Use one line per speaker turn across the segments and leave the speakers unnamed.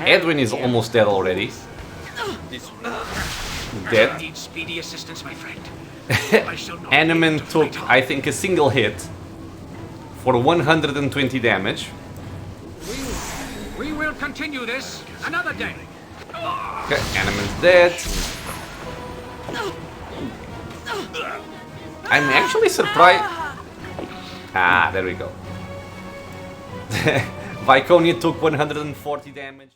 Edwin is almost dead already. Dead.
Need speedy assistance, my friend.
Animan took, I think, a single hit for 120 damage.
We will continue this another day.
Okay, Animan's dead. I'm actually surprised. Ah, there we go. Viconia took 140 damage.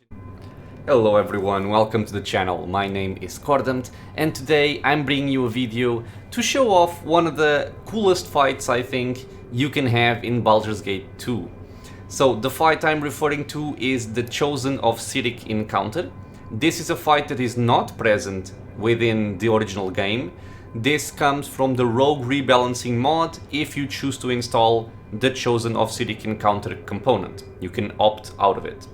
Hello everyone, welcome to the channel. My name is Cordant, and today I'm bringing you a video to show off one of the coolest fights I think you can have in Baldur's Gate 2. So the fight I'm referring to is the Chosen of Cyric encounter. This is a fight that is not present within the original game. This comes from the Rogue Rebalancing mod if you choose to install the Chosen of Cyric encounter component. You can opt out of it.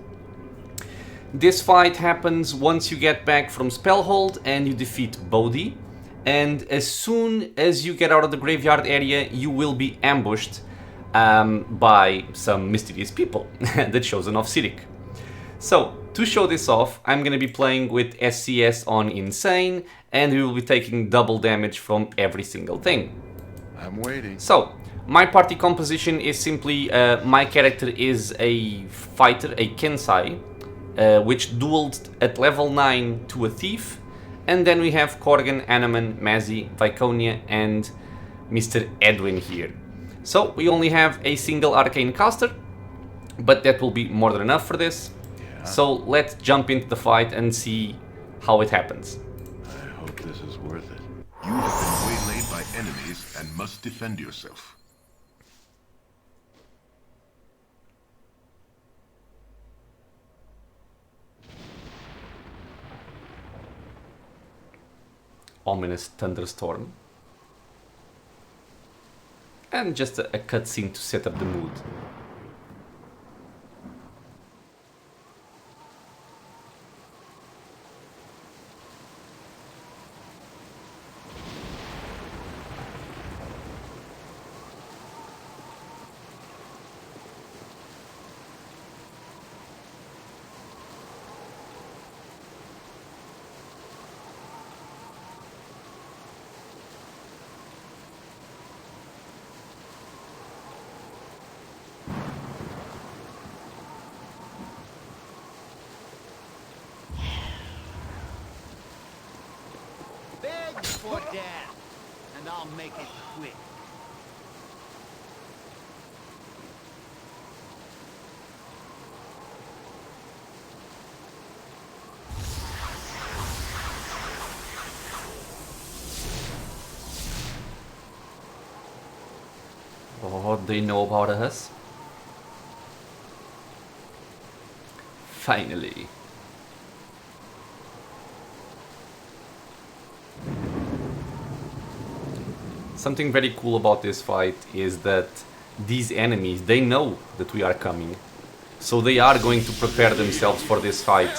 This fight happens once you get back from Spellhold and you defeat Bodhi, and as soon as you get out of the graveyard area you will be ambushed by some mysterious people, the Chosen of Cyric. So, to show this off, I'm gonna be playing with SCS on Insane, and we will be taking double damage from every single thing.
I'm waiting.
So, my party composition is simply, my character is a fighter, a Kensai, which dueled at level 9 to a thief, and then we have Corgan, Animan, Mazzy, Viconia, and Mr. Edwin here. So we only have a single arcane caster, but that will be more than enough for this.
Yeah.
So let's jump into the fight and see how it happens.
I hope this is worth it.
You have been waylaid by enemies and must defend yourself.
Ominous thunderstorm. And just a cutscene to set up the mood.
Beg for death, and I'll make it quick.
Oh, they know about us. Finally. Something very cool about this fight is that these enemies, they know that we are coming. So they are going to prepare themselves for this fight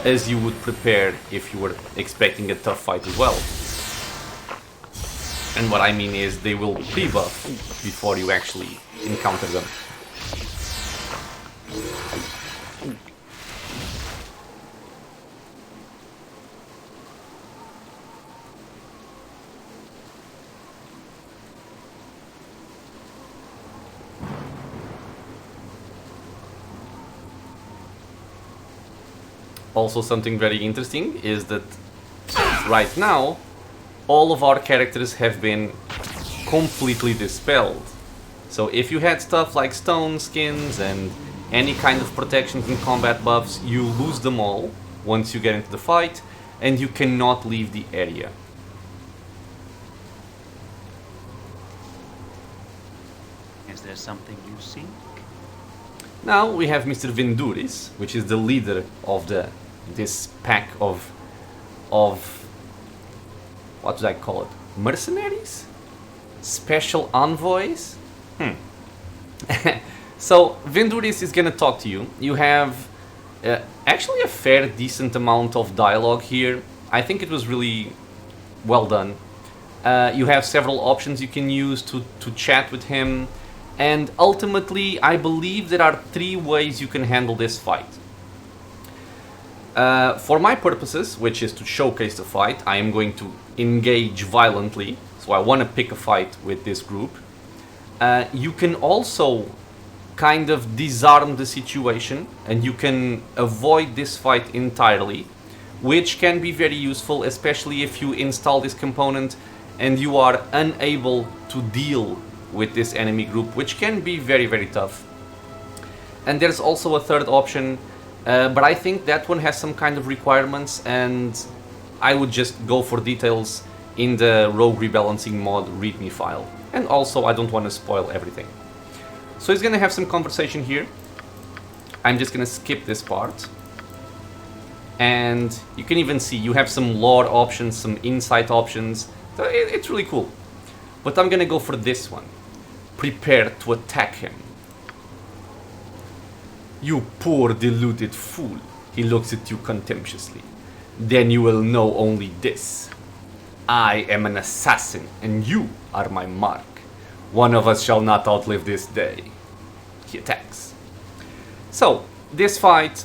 as you would prepare if you were expecting a tough fight as well. And what I mean is they will pre-buff before you actually encounter them. Also, something very interesting is that right now all of our characters have been completely dispelled. So if you had stuff like stone skins and any kind of protections and combat buffs, you lose them all once you get into the fight, and you cannot leave the area.
Is there something you seek?
Now we have Mr. Vinduris, which is the leader of this pack of what do I call it? Mercenaries? Special envoys? So Vinduris is gonna talk to you. You have actually a fair decent amount of dialogue here. I think it was really well done. You have several options you can use to chat with him, and ultimately I believe there are 3 ways you can handle this fight. For my purposes, which is to showcase the fight, I am going to engage violently. So I want to pick a fight with this group. You can also kind of disarm the situation and you can avoid this fight entirely, which can be very useful, especially if you install this component and you are unable to deal with this enemy group, which can be very, very tough. And there's also a third option, but I think that one has some kind of requirements, and I would just go for details in the rogue rebalancing mod readme file. And also I don't want to spoil everything. So he's gonna have some conversation here. I'm just gonna skip this part. And you can even see you have some lore options, some insight options. So it's really cool. But I'm gonna go for this one. Prepare to attack him. You poor deluded fool. He looks at you contemptuously. Then you will know only this. I am an assassin and you are my mark. One of us shall not outlive this day. He attacks. So, this fight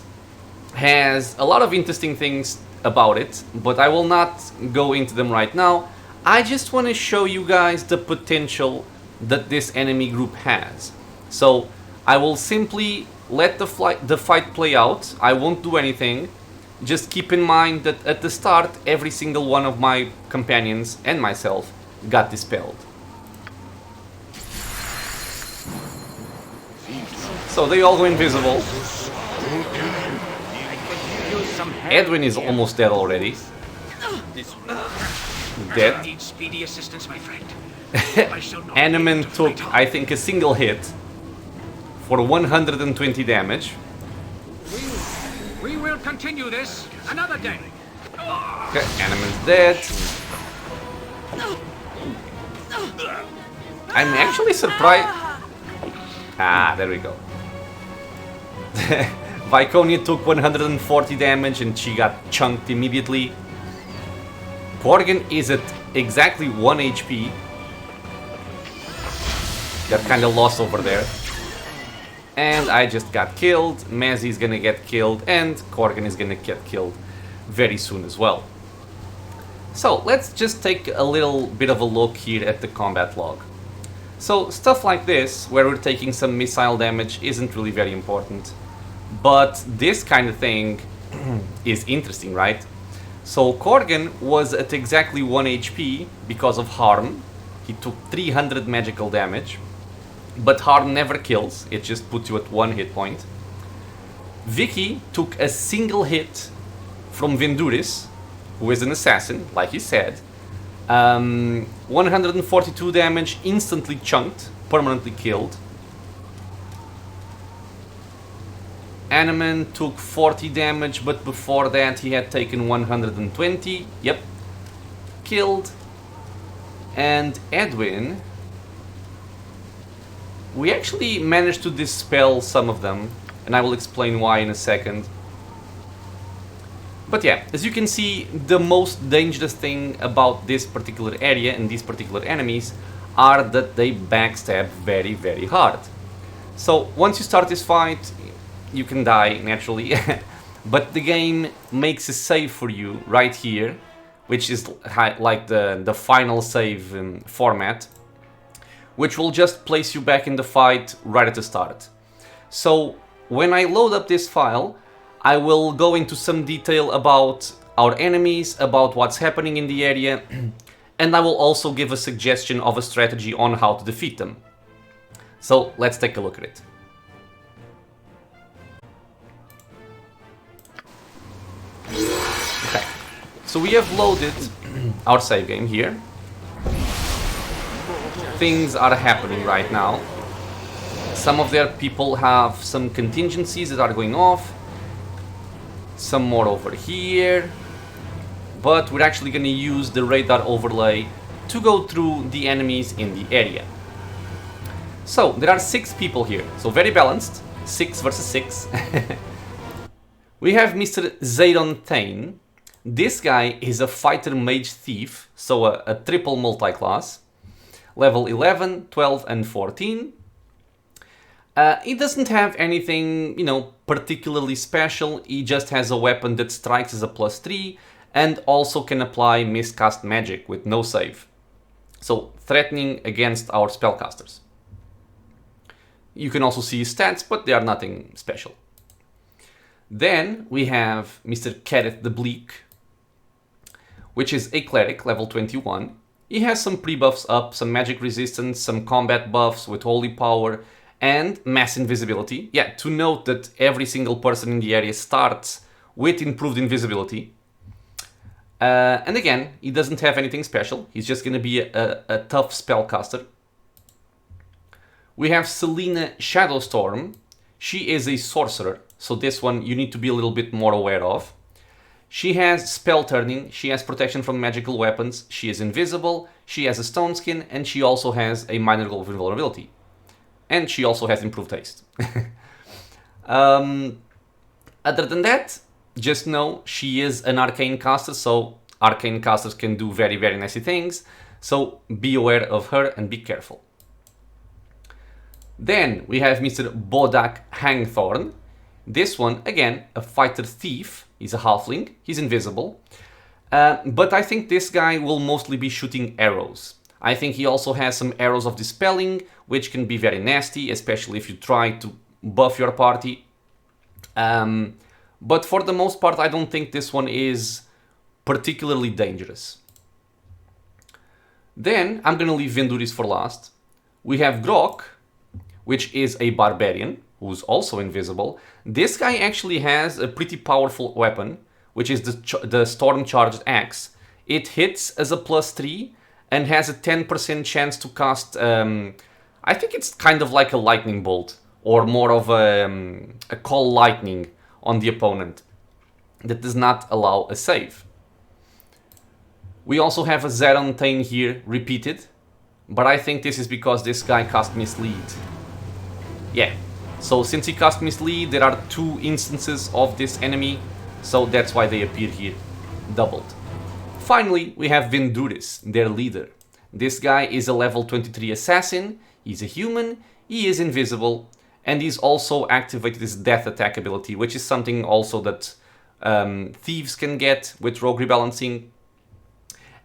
has a lot of interesting things about it, but I will not go into them right now. I just want to show you guys the potential that this enemy group has. So, I will simply let the fight play out. I won't do anything. Just keep in mind that at the start, every single one of my companions and myself got dispelled. So they all go invisible. Edwin is almost dead already. Dead.
I need speedy assistance, my friend. I shall not
Animan
be able to
took,
fight
I think, a single hit for 120 damage.
We will continue this another day.
Okay, Animan's dead. I'm actually surprised. Ah, there we go. Viconia took 140 damage and she got chunked immediately. Korgan is at exactly 1 HP. Got kinda lost over there. And I just got killed. Mazzy is gonna get killed and Korgan is gonna get killed very soon as well. So let's just take a little bit of a look here at the combat log. So stuff like this, where we're taking some missile damage, isn't really very important. But this kind of thing is interesting, right? So Korgan was at exactly 1 HP because of harm. He took 300 magical damage. But harm never kills, it just puts you at 1 hit point. Vicky took a single hit from Venduris, who is an assassin, like he said. 142 damage, instantly chunked, permanently killed. Animan took 40 damage, but before that he had taken 120. Yep, killed. And Edwin, we actually managed to dispel some of them, and I will explain why in a second. But yeah, as you can see, the most dangerous thing about this particular area and these particular enemies are that they backstab very, very hard. So once you start this fight, you can die naturally, but the game makes a save for you right here, which is like the final save format, which will just place you back in the fight right at the start. So when I load up this file, I will go into some detail about our enemies, about what's happening in the area, and I will also give a suggestion of a strategy on how to defeat them. So let's take a look at it. Okay, so we have loaded our save game here. Things are happening right now. Some of their people have some contingencies that are going off. Some more over here. But we're actually going to use the radar overlay to go through the enemies in the area. So, there are 6 people here. So, very balanced. 6 versus 6. We have Mr. Zayron Thane. This guy is a fighter mage thief. So, a triple multi-class. Level 11, 12 and 14. He doesn't have anything, you know, particularly special. He just has a weapon that strikes as a +3 and also can apply miscast magic with no save. So threatening against our spellcasters. You can also see his stats, but they are nothing special. Then we have Mr. Kereth the Bleak, which is a cleric, level 21. He has some pre-buffs up, some magic resistance, some combat buffs with holy power, and mass invisibility. Yeah, to note that every single person in the area starts with improved invisibility. And again, he doesn't have anything special. He's just going to be a tough spellcaster. We have Selena Shadowstorm. She is a sorcerer, so this one you need to be a little bit more aware of. She has spell turning, she has protection from magical weapons, she is invisible, she has a stone skin, and she also has a minor gold invulnerability. And she also has improved haste. Other than that, just know she is an arcane caster, so arcane casters can do very, very nasty things. So be aware of her and be careful. Then we have Mr. Bodak Hangthorn. This one, again, a fighter thief. He's a halfling, he's invisible. But I think this guy will mostly be shooting arrows. I think he also has some arrows of dispelling, which can be very nasty, especially if you try to buff your party. But for the most part, I don't think this one is particularly dangerous. Then I'm gonna leave Venduris for last. We have Grok, which is a barbarian, who's also invisible. This guy actually has a pretty powerful weapon, which is the Storm Charged Axe. It hits as a +3 and has a 10% chance to cast, I think it's kind of like a lightning bolt, or more of a call lightning on the opponent that does not allow a save. We also have a Zerontain here repeated, but I think this is because this guy cast Mislead. Yeah, so since he cast Mislead, there are 2 instances of this enemy, so that's why they appear here, doubled. Finally, we have Venduris, their leader. This guy is a level 23 assassin, he's a human, he is invisible, and he's also activated his death attack ability, which is something also that thieves can get with rogue rebalancing.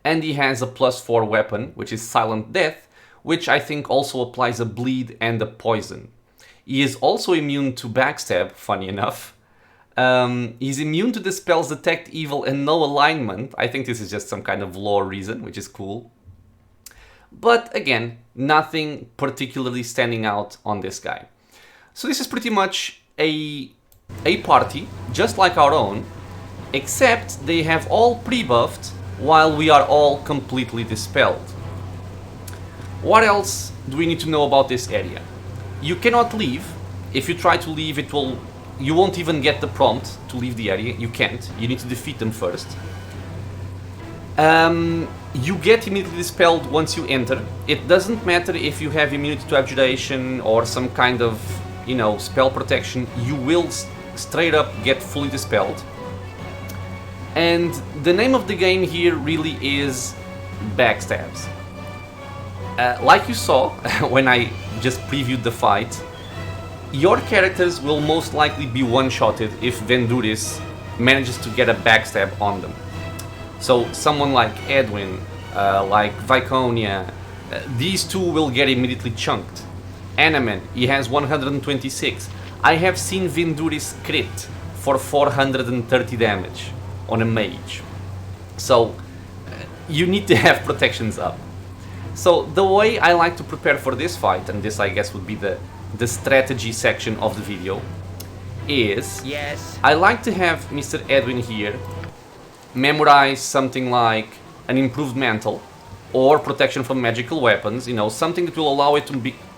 And he has a +4 weapon, which is Silent Death, which I think also applies a bleed and a poison. He is also immune to backstab, funny enough. He's immune to the spells Detect Evil and No Alignment. I think this is just some kind of lore reason, which is cool. But again, nothing particularly standing out on this guy. So this is pretty much a party, just like our own, except they have all pre-buffed while we are all completely dispelled. What else do we need to know about this area? You cannot leave. If you try to leave, you won't even get the prompt to leave the area. You can't. You need to defeat them first. You get immediately dispelled once you enter. It doesn't matter if you have immunity to abjuration or some kind of, you know, spell protection. You will straight up get fully dispelled. And the name of the game here really is backstabs. Like you saw when I just previewed the fight, your characters will most likely be one-shotted if Venduris manages to get a backstab on them. So someone like Edwin, like Viconia, these 2 will get immediately chunked. Anaman, he has 126. I have seen Venduris crit for 430 damage on a mage. So you need to have protections up. So the way I like to prepare for this fight, and this I guess would be the strategy section of the video, is I like to have Mr. Edwin here memorize something like an improved mantle or protection from magical weapons, you know, something that will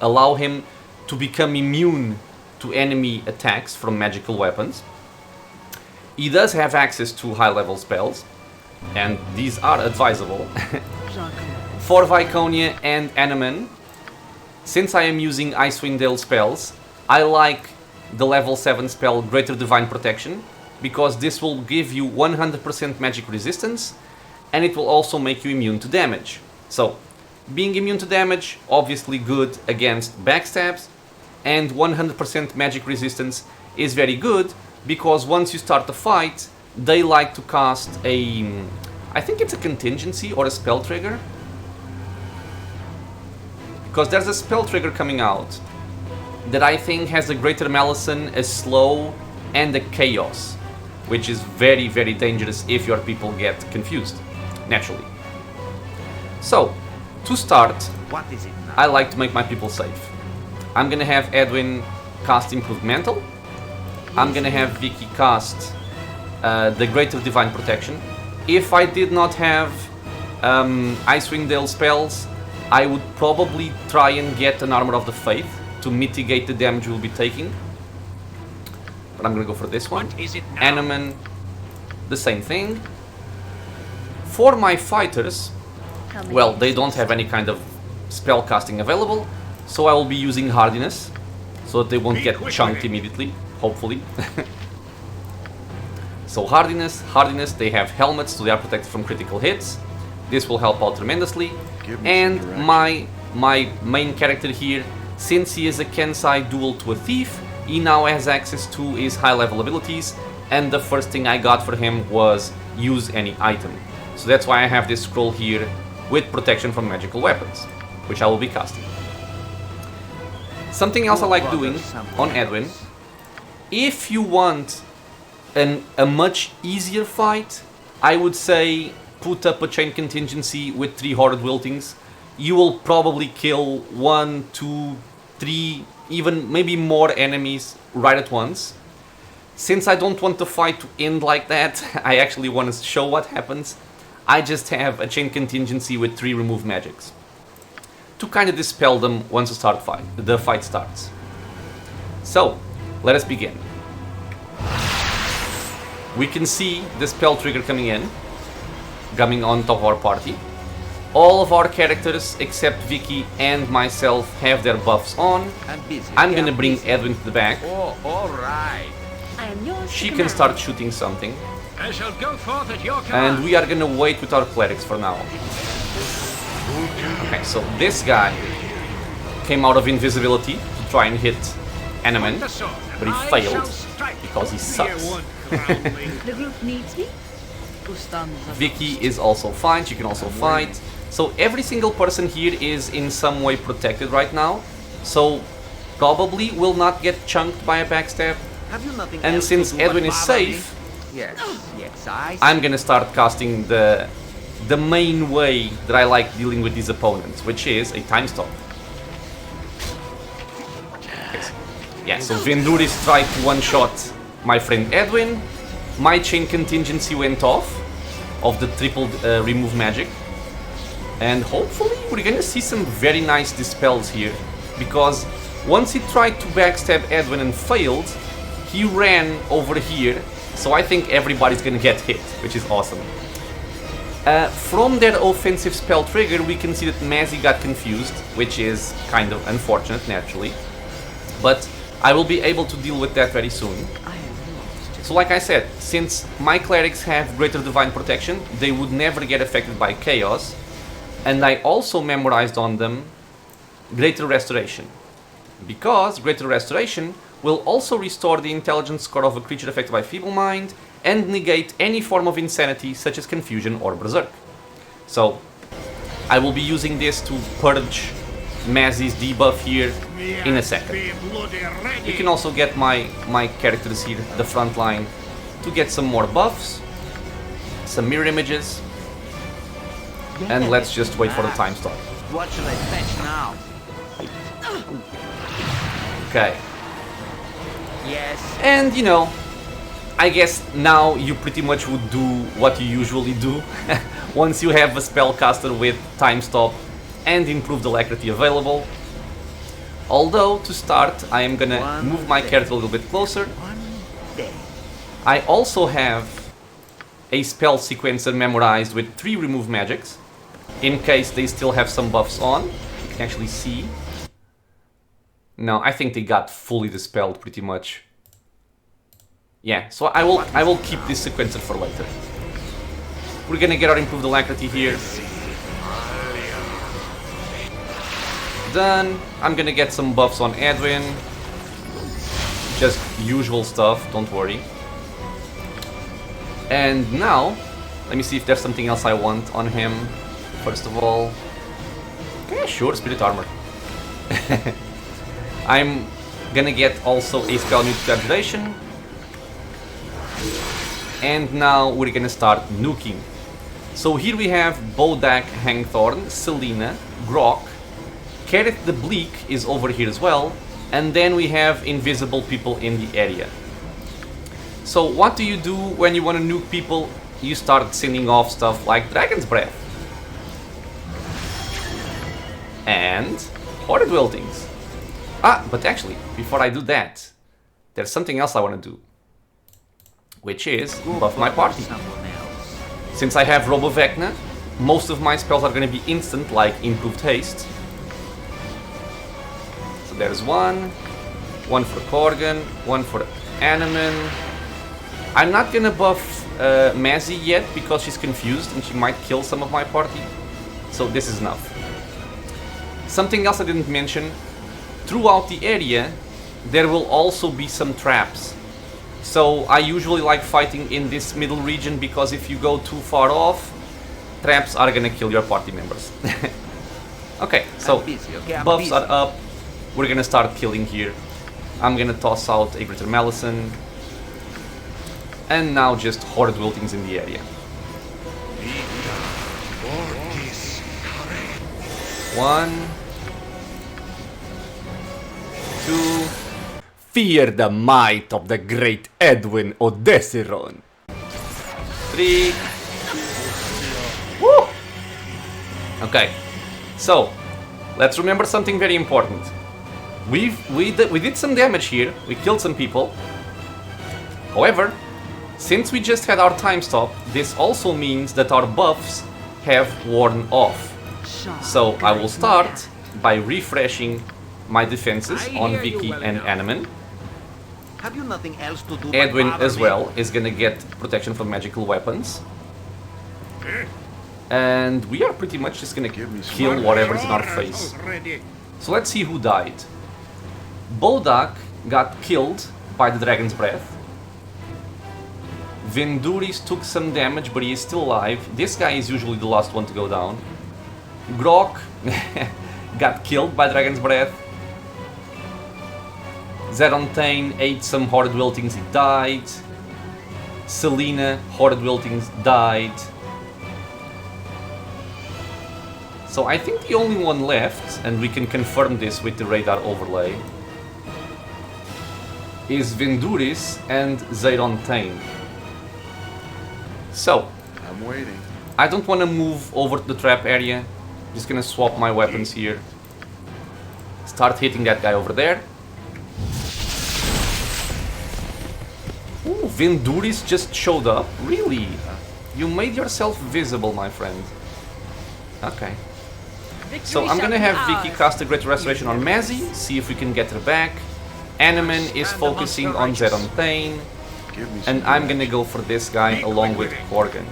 allow him to become immune to enemy attacks from magical weapons. He does have access to high-level spells, and these are advisable. For Viconia and Anaman, since I am using Icewind Dale spells, I like the level 7 spell Greater Divine Protection, because this will give you 100% magic resistance, and it will also make you immune to damage. So, being immune to damage, obviously good against backstabs, and 100% magic resistance is very good, because once you start the fight, they like to cast a... I think it's a contingency or a spell trigger. Because there's a spell trigger coming out that I think has a Greater Malison, a Slow, and a Chaos, which is very, very dangerous if your people get confused, naturally. So, to start,
What is it now?
I like to make my people safe. I'm gonna have Edwin cast Improved Mantle. I'm gonna have Vicky cast the Greater Divine Protection. If I did not have Icewind Dale spells, I would probably try and get an Armor of the Faith to mitigate the damage we'll be taking. But I'm gonna go for this one.
What is it now?
Animan, the same thing. For my fighters, well, they don't have any kind of spell casting available, so I will be using Hardiness, so that they won't get chunked immediately, hopefully. So Hardiness, they have helmets, so they are protected from critical hits. This will help out tremendously.
Give me
And
some
my main character here, since he is a Kensai dual to a thief, he now has access to his high level abilities, and the first thing I got for him was use any item. So that's why I have this scroll here with protection from magical weapons, which I will be casting. Something else I like doing on Edwin, if you want a much easier fight, I would say put up a chain contingency with 3 Horrid Wiltings. You will probably kill 1, 2, 3, even maybe more enemies right at once. Since I don't want the fight to end like that, I actually want to show what happens. I just have a chain contingency with 3 remove magics to kind of dispel them once the fight starts. So, let us begin. We can see the spell trigger coming on top of our party. All of our characters except Vicky and myself have their buffs on. I'm gonna bring Edwin to the back.
Oh, all right.
I am yours.
She
to
can
command.
start shooting something,
I shall go forth at your command.
and we are gonna wait with our clerics for now. Okay, so this guy came out of invisibility to try and hit Animan,
The sword,
but he
I
failed
shall strike.
because he sucks.
Dear one, groundling.
The group needs me.
Vicky is also fine, she can also fight. So every single person here is in some way protected right now, so probably will not get chunked by a backstab.
Have you nothing
And
else to
since
do but
Edwin is
bother me?
safe,
Yes, yes, I
I'm gonna start casting the main way that I like dealing with these opponents, which is a time stop. Okay, yeah, so Venduris tried to one-shot my friend Edwin. My chain contingency went off of the triple remove magic. And hopefully we're gonna see some very nice dispels here, because once he tried to backstab Edwin and failed, he ran over here, so I think everybody's gonna get hit, which is awesome. From their offensive spell trigger, we can see that Mazzy got confused, which is kind of unfortunate, naturally. But I will be able to deal with that very soon. So like I said, since my clerics have Greater Divine Protection, they would never get affected by Chaos. And I also memorized on them Greater Restoration, because Greater Restoration will also restore the intelligence score of a creature affected by Feeble Mind and negate any form of insanity such as Confusion or Berserk. So I will be using this to purge Mazzy's debuff here in a second.
Be bloody ready.
You can also get my characters here, the front line, to get some more buffs, some mirror images, and let's just wait for the time stop.
What should I fetch now?
Okay.
Yes.
And you know, I guess now you pretty much would do what you usually do. Once you have a spellcaster with time stop and improved alacrity available. Although, to start, I am gonna move my character a little bit closer.
One day.
I also have a spell sequencer memorized with 3 remove magics, in case they still have some buffs on. You can actually see. No, I think they got fully dispelled pretty much. Yeah, so I will keep this sequencer for later. We're gonna get our improved alacrity here. Done. I'm gonna get some buffs on Edwin. Just usual stuff, don't worry. And now, let me see if there's something else I want on him. First of all, okay, sure, Spirit Armor. I'm gonna get also a spell nuclear duration. And now we're gonna start nuking. So here we have Bodak, Hangthorn, Selena, Grok, Kerith the Bleak is over here as well, and then we have invisible people in the area. So what do you do when you want to nuke people? You start sending off stuff like Dragon's Breath. And Horrid Wiltings. Ah, but actually, before I do that, there's something else I want to do. Which is buff my party. Since I have Robovecna, most of my spells are going to be instant, like Improved Haste. So there's one for Korgan, one for Animan. I'm not going to buff Mazzy yet because she's confused and she might kill some of my party. So this is enough. Something else I didn't mention, throughout the area there will also be some traps. So I usually like fighting in this middle region because if you go too far off, traps are gonna kill your party members. Okay, so buffs are up. We're gonna start killing here. I'm gonna toss out a Greater Malison. And now just Horrid Wiltings in the area. One, two. Fear the might of the great Edwin Odessiron. 3. Woo! Okay, so let's remember something very important. We did some damage here. We killed some people. However, since we just had our time stop, this also means that our buffs have worn off. So I will start by refreshing my defenses on Vicky and Animan.
Have you nothing else to do?
Edwin as well is gonna get protection from magical weapons. And we are pretty much just gonna kill whatever's in our face. So let's see who died. Bodak got killed by the Dragon's Breath. Venduris took some damage, but he is still alive. This guy is usually the last one to go down. Grok got killed by Dragon's Breath. Zerontain ate some Horrid Wiltings, he died. Selena, Horrid Wiltings, died. So I think the only one left, and we can confirm this with the radar overlay, is Venduris and Zerontain. So,
I'm waiting.
I don't want to move over to the trap area. Just gonna swap my weapons here. Start hitting that guy over there. Ooh, Venduris just showed up? Really? You made yourself visible, my friend. Okay. So I'm gonna have Vicky cast a Great Restoration on Mazzy, see if we can get her back. Animan is focusing on Zerontain. And I'm gonna go for this guy along with Korgan.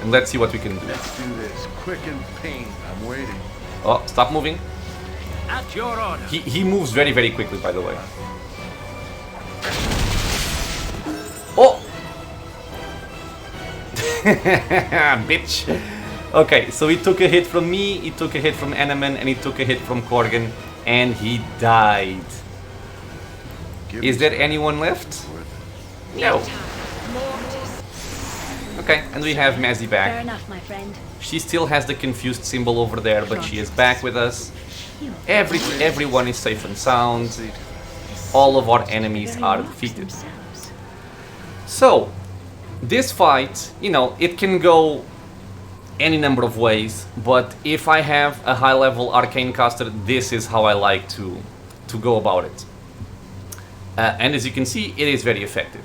And let's see what we can do.
Let's do this. Quick and pain. I'm waiting.
Oh, stop moving.
At your order.
He moves very, very quickly, by the way. Oh! Bitch! Okay, so he took a hit from me, he took a hit from Animan, and he took a hit from Korgan, and he died. Is there anyone left? No. Okay, and we have Mazzy
Fair
back.
enough, my friend.
She still has the confused symbol over there, but she is back with us. Everyone is safe and sound. All of our enemies are defeated. So, this fight, you know, it can go any number of ways, but if I have a high-level arcane caster, this is how I like to go about it. And as you can see, it is very effective.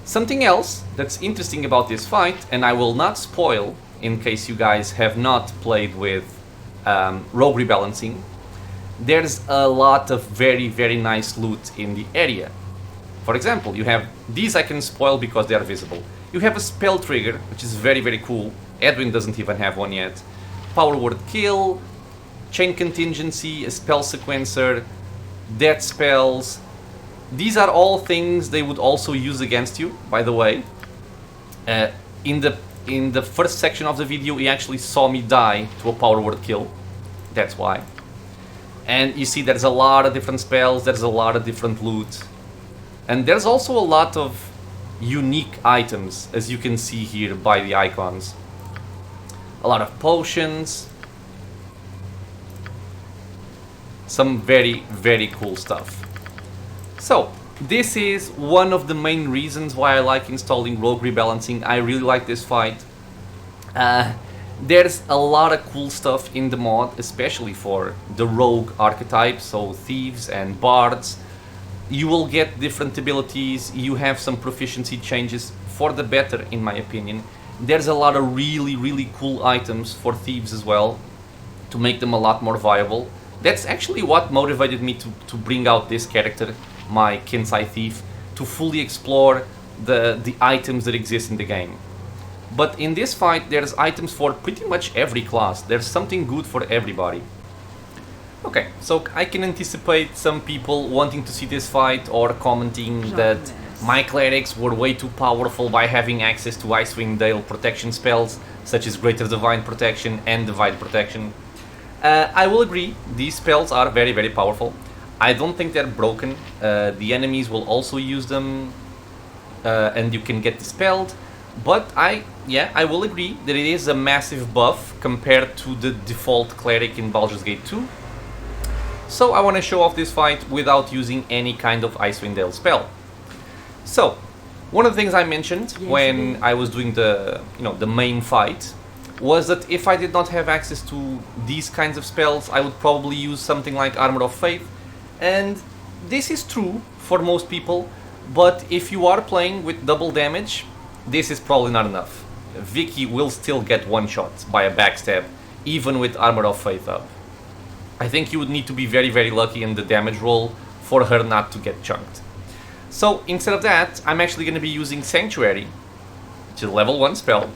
Something else that's interesting about this fight, and I will not spoil in case you guys have not played with rogue rebalancing, there's a lot of very, very nice loot in the area. For example, you have these I can spoil because they are visible. You have a spell trigger, which is very, very cool. Edwin doesn't even have one yet. Power word kill, chain contingency, a spell sequencer, death spells. These are all things they would also use against you, by the way. In the first section of the video, he actually saw me die to a power word kill. That's why. And you see there's a lot of different spells, there's a lot of different loot. And there's also a lot of unique items, as you can see here by the icons. A lot of potions. Some very, very cool stuff. So, this is one of the main reasons why I like installing rogue rebalancing. I really like this fight. There's a lot of cool stuff in the mod, especially for the rogue archetype, so thieves and bards. You will get different abilities, you have some proficiency changes for the better, in my opinion. There's a lot of really, really cool items for thieves as well, to make them a lot more viable. That's actually what motivated me to bring out this character, my Kinsai Thief, to fully explore the items that exist in the game. But in this fight, there's items for pretty much every class. There's something good for everybody. Okay, so I can anticipate some people wanting to see this fight or commenting that my clerics were way too powerful by having access to Icewind Dale protection spells, such as Greater Divine Protection and Divine Protection. I will agree, these spells are very, very powerful. I don't think they're broken. The enemies will also use them, and you can get dispelled. But I will agree that it is a massive buff compared to the default cleric in Baldur's Gate 2. So I want to show off this fight without using any kind of Icewind Dale spell. So, one of the things I mentioned when I was doing the main fight was that if I did not have access to these kinds of spells, I would probably use something like Armor of Faith. And this is true for most people, but if you are playing with double damage, this is probably not enough. Vicky will still get one shot by a backstab, even with Armor of Faith up. I think you would need to be very, very lucky in the damage roll for her not to get chunked. So instead of that, I'm actually going to be using Sanctuary, which is a level 1 spell,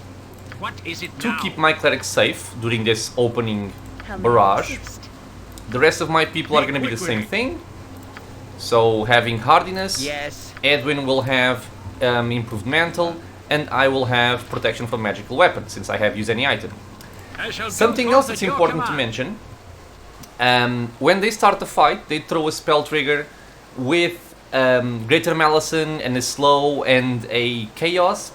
What is it
to
now?
keep my clerics safe during this opening barrage. The rest of my people are going to be the same thing. So having hardiness,
Yes.
Edwin will have improved mantle, and I will have protection from magical weapons since I have used any item.
I shall do
Something
all
else
that
that's
your
important to
command.
mention, when they start the fight, they throw a spell trigger with Greater Malison and a slow and a chaos.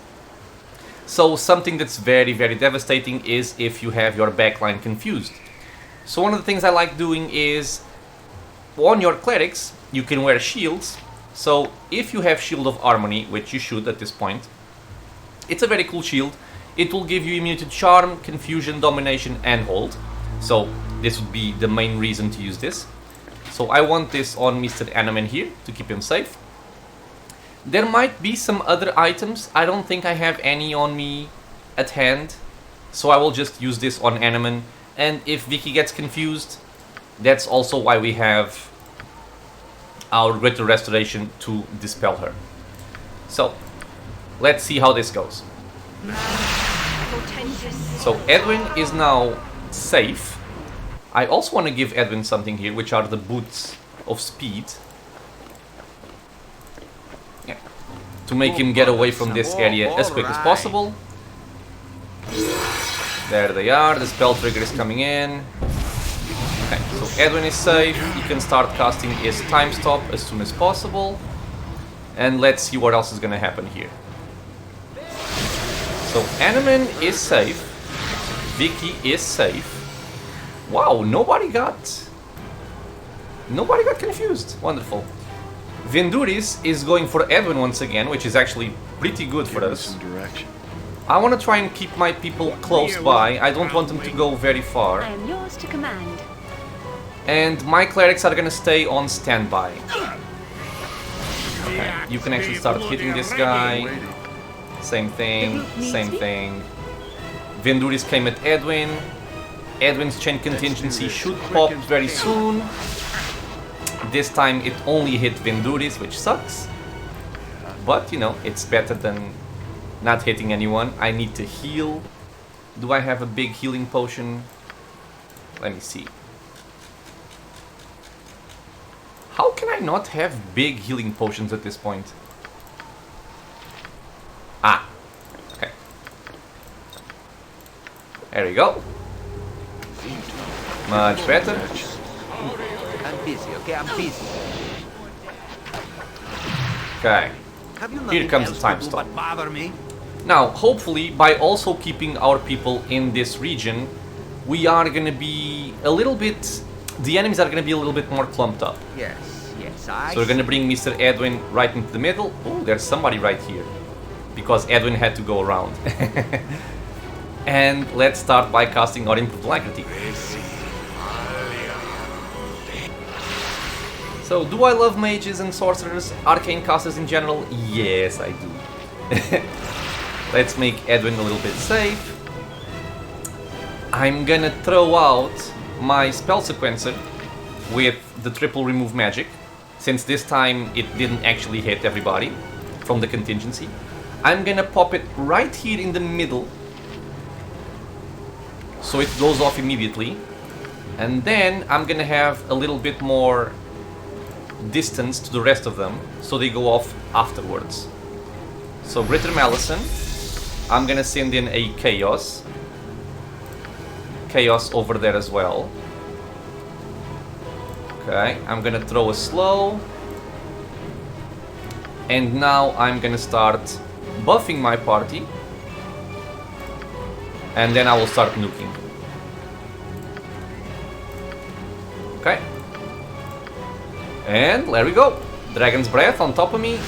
So something that's very, very devastating is if you have your backline confused. So one of the things I like doing is, on your clerics, you can wear shields. So if you have Shield of Harmony, which you should at this point, it's a very cool shield. It will give you immunity to Charm, Confusion, Domination, and Hold. So this would be the main reason to use this. So I want this on Mr. Anoman here to keep him safe. There might be some other items. I don't think I have any on me at hand. So I will just use this on Anoman. And if Vicky gets confused, that's also why we have our Greater Restoration to dispel her. So let's see how this goes. So Edwin is now safe. I also want to give Edwin something here, which are the Boots of Speed. Yeah. To make him get away from this area as quick as possible. There they are, the spell trigger is coming in. Okay, so Edwin is safe. He can start casting his time stop as soon as possible. And let's see what else is going to happen here. So Anoman is safe. Vicky is safe. Wow, nobody got confused. Wonderful. Venduris is going for Edwin once again, which is actually pretty good for
Give us
us.
some direction.
I want to try and keep my people close by. I don't want them to go very far.
I am yours to command.
And my clerics are gonna stay on standby. Okay, you can actually start hitting this guy.
Waiting.
Same thing, same thing. Venduris came at Edwin. Edwin's chain contingency should pop very soon. This time it only hit Venduris, which sucks. But, you know, it's better than not hitting anyone. I need to heal. Do I have a big healing potion? Let me see. How not have big healing potions at this point? Ah, okay. There we go. Much better.
I'm busy, okay? I'm busy.
Okay.
Have you
Here
nothing
comes
else
the time
to do
stone.
but bother me?
Now, hopefully, by also keeping our people in this region, we are gonna be a little bit... The enemies are gonna be a little bit more clumped up.
Yes, I...
So we're gonna bring Mr. Edwin right into the middle. Oh, there's somebody right here. Because Edwin had to go around. And let's start by casting our improved alacrity. So, do I love mages and sorcerers, arcane casters in general? Yes, I do. Let's make Edwin a little bit safe. I'm gonna throw out my spell sequencer with the triple remove magic, since this time it didn't actually hit everybody from the contingency. I'm gonna pop it right here in the middle, so it goes off immediately. And then I'm gonna have a little bit more distance to the rest of them, so they go off afterwards. So Britter Malison, I'm gonna send in a Chaos over there as well. Okay, I'm gonna throw a slow, and now I'm gonna start buffing my party, and then I will start nuking. Okay. And there we go. Dragon's Breath on top of me.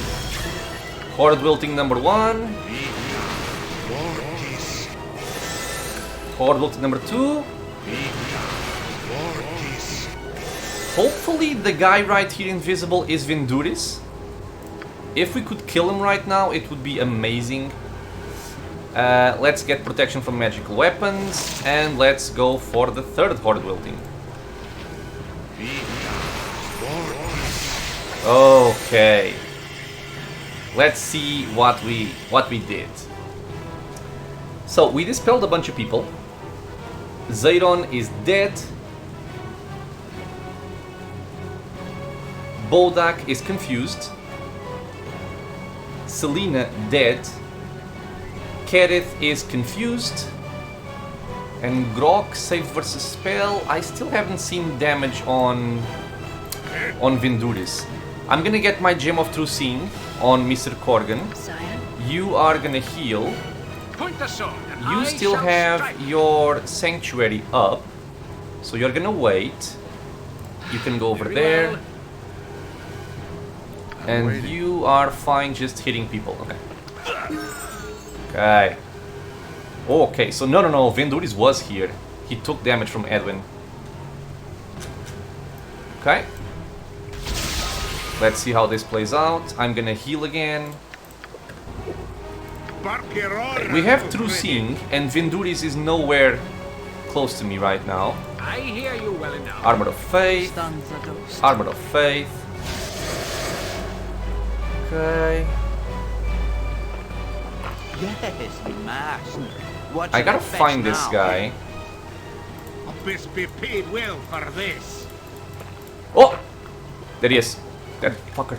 Horde Wilting number 1. Horde Wilting number 2. Hopefully the guy right here invisible is Vinduris. If we could kill him right now, it would be amazing. Let's get protection from magical weapons, and let's go for the third Horde Wilting. Okay. Let's see what we did. So we dispelled a bunch of people. Zayron is dead. Bodak is confused. Selena dead. Kerith is confused. And Grok saved versus spell. I still haven't seen damage on Vinduris. I'm gonna get my Gem of True Seeing on Mr. Corgan.
Sire.
You are gonna heal.
Point the sword, and
You
I
still
shall
have
strike.
your Sanctuary up. So you're gonna wait. You can go over
Very
there.
well.
And
waiting.
you are fine just hitting people. Okay. Okay. Oh, okay, so no, Vinduris was here. He took damage from Edwin. Okay. Let's see how this plays out. I'm gonna heal again. We have True Seeing, and Vinduris is nowhere close to me right now.
I hear you well enough.
Armor of Faith.
Stands a ghost.
Armor of Faith. Okay.
Yes, master. What
I
shall
gotta
fetch
find this
now?
guy.
Best be paid well for this.
Oh! There he is. That fucker.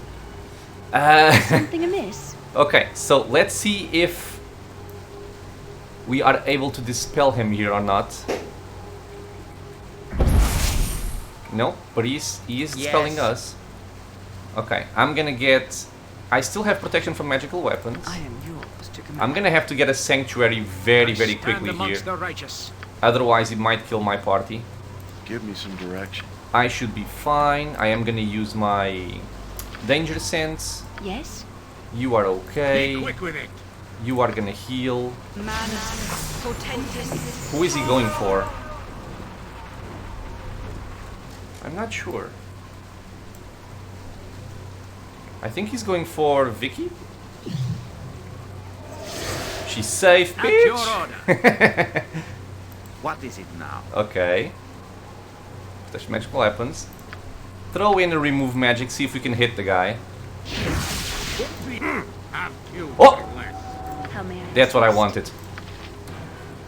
Something amiss?
Okay, so let's see if we are able to dispel him here or not. No, but he is dispelling
Yes.
us. Okay, I'm gonna get... I still have protection from magical weapons.
I am yours to command.
I'm gonna have to get a sanctuary very
Stand
quickly
amongst
here.
the righteous.
Otherwise it might kill my party.
Give me some direction.
I should be fine. I am gonna use my danger sense.
Yes?
You are
Be
okay.
quick with it.
You are gonna heal.
Mana. Portentous.
Who is he going for? I'm not sure. I think he's going for Vicky. She's safe,
At your
bitch!
order.
What is it now?
Okay. Touch magical weapons. Throw in a remove magic, see if we can hit the guy.
Have killed
Oh!
for less.
How may I?
That's what I wanted.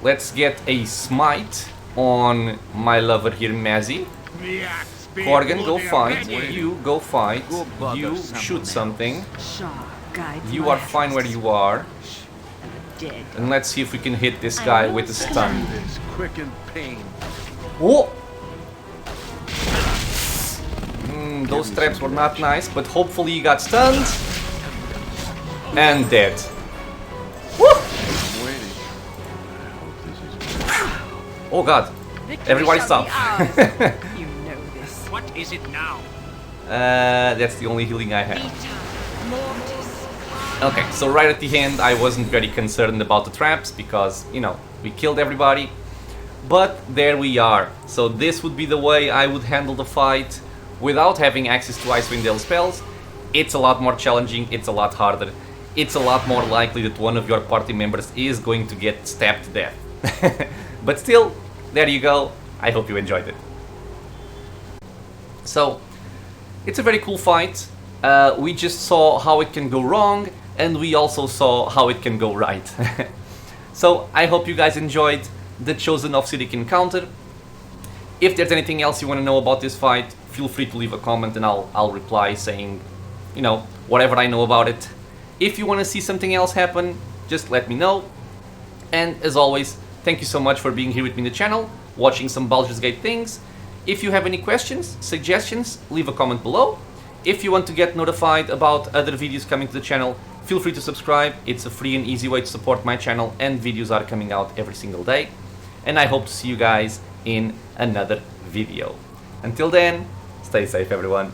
Let's get a smite on my lover here, Mazzy.
The axe
Corgan, go fight. You go fight. You shoot something. You are fine where you are.
Dead.
And let's see if we can hit this guy with a stun.
This quicken pain.
Oh! Those traps were not nice, but hopefully he got stunned. And dead. Woo!
I'm waiting. I hope this is.
Oh god. Everybody stop.
You know this.
What is it now?
That's the only healing I have. Okay, so right at the end I wasn't very concerned about the traps because, you know, we killed everybody. But there we are. So this would be the way I would handle the fight without having access to Icewind Dale spells. It's a lot more challenging, it's a lot harder. It's a lot more likely that one of your party members is going to get stabbed to death. But still, there you go. I hope you enjoyed it. So, it's a very cool fight. We just saw how it can go wrong, and we also saw how it can go right. So, I hope you guys enjoyed the Chosen of Cyric encounter. If there's anything else you want to know about this fight, feel free to leave a comment and I'll reply saying, you know, whatever I know about it. If you want to see something else happen, just let me know. And as always, thank you so much for being here with me in the channel, watching some Baldur's Gate things. If you have any questions, suggestions, leave a comment below. If you want to get notified about other videos coming to the channel, feel free to subscribe. It's a free and easy way to support my channel, and videos are coming out every single day. And I hope to see you guys in another video. Until then, stay safe everyone.